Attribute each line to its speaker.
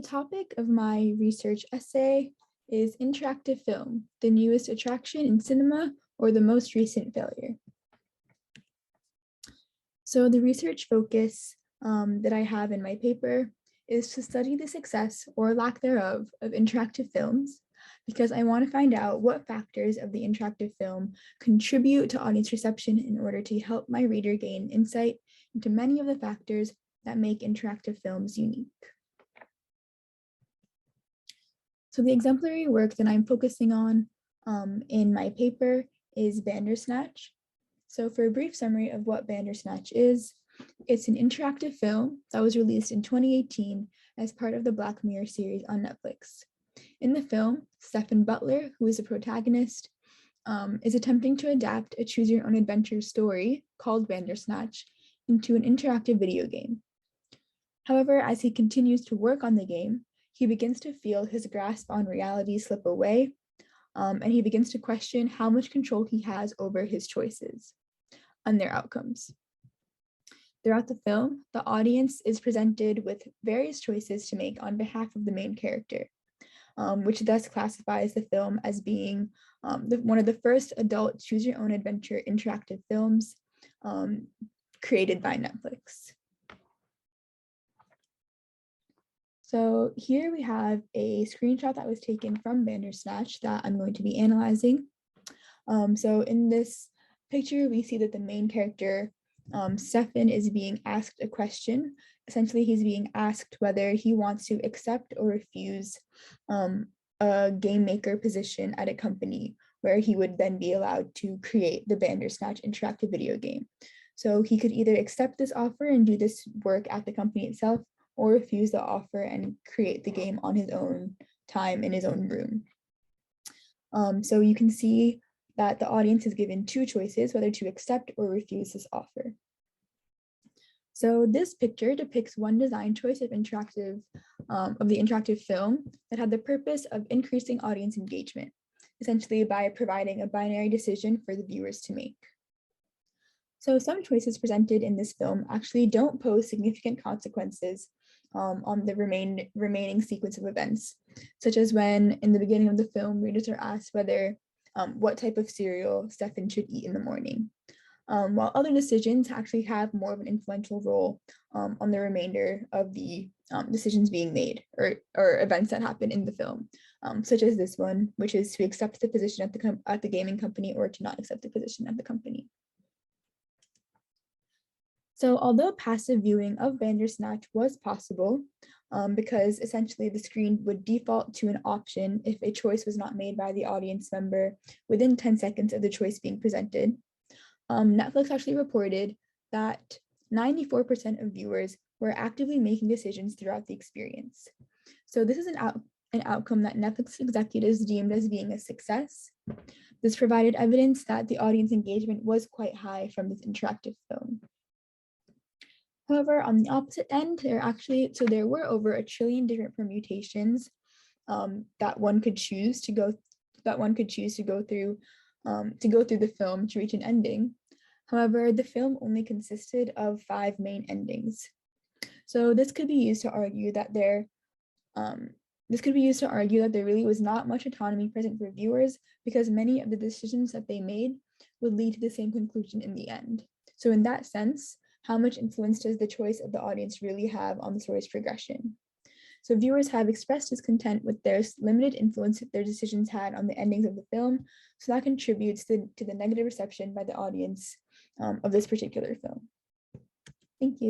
Speaker 1: The topic of my research essay is interactive film, the newest attraction in cinema or the most recent failure. So the research focus that I have in my paper is to study the success or lack thereof of interactive films, because I want to find out what factors of the interactive film contribute to audience reception in order to help my reader gain insight into many of the factors that make interactive films unique. So the exemplary work that I'm focusing on in my paper is Bandersnatch. So for a brief summary of what Bandersnatch is, it's an interactive film that was released in 2018 as part of the Black Mirror series on Netflix. In the film, Stephen Butler, who is the protagonist, is attempting to adapt a choose-your-own-adventure story called Bandersnatch into an interactive video game. However, as he continues to work on the game, he begins to feel his grasp on reality slip away, and he begins to question how much control he has over his choices and their outcomes. Throughout the film, the audience is presented with various choices to make on behalf of the main character, which thus classifies the film as being one of the first adult choose-your-own-adventure interactive films created by Netflix. So here we have a screenshot that was taken from Bandersnatch that I'm going to be analyzing. So in this picture, we see that the main character, Stefan, is being asked a question. Essentially, he's being asked whether he wants to accept or refuse a game maker position at a company where he would then be allowed to create the Bandersnatch interactive video game. So he could either accept this offer and do this work at the company itself, or refuse the offer and create the game on his own time in his own room. So you can see that the audience is given two choices, whether to accept or refuse this offer. So this picture depicts one design choice of the interactive film that had the purpose of increasing audience engagement, essentially by providing a binary decision for the viewers to make. So some choices presented in this film actually don't pose significant consequences on the remaining sequence of events, such as when in the beginning of the film, readers are asked whether what type of cereal Stefan should eat in the morning, while other decisions actually have more of an influential role on the remainder of the decisions being made or events that happen in the film, such as this one, which is to accept the position at the gaming company or to not accept the position at the company. So although passive viewing of Bandersnatch was possible, because essentially the screen would default to an option if a choice was not made by the audience member within 10 seconds of the choice being presented, Netflix actually reported that 94% of viewers were actively making decisions throughout the experience. So this is an outcome that Netflix executives deemed as being a success. This provided evidence that the audience engagement was quite high from this interactive film. However, on the opposite end, there were over 1 trillion different permutations that one could choose to go through the film to reach an ending. However, the film only consisted of 5 main endings. So this could be used to argue that there really was not much autonomy present for viewers, because many of the decisions that they made would lead to the same conclusion in the end. So in that sense, how much influence does the choice of the audience really have on the story's progression? So viewers have expressed discontent with their limited influence that their decisions had on the endings of the film, so that contributes to the negative reception by the audience of this particular film. Thank you.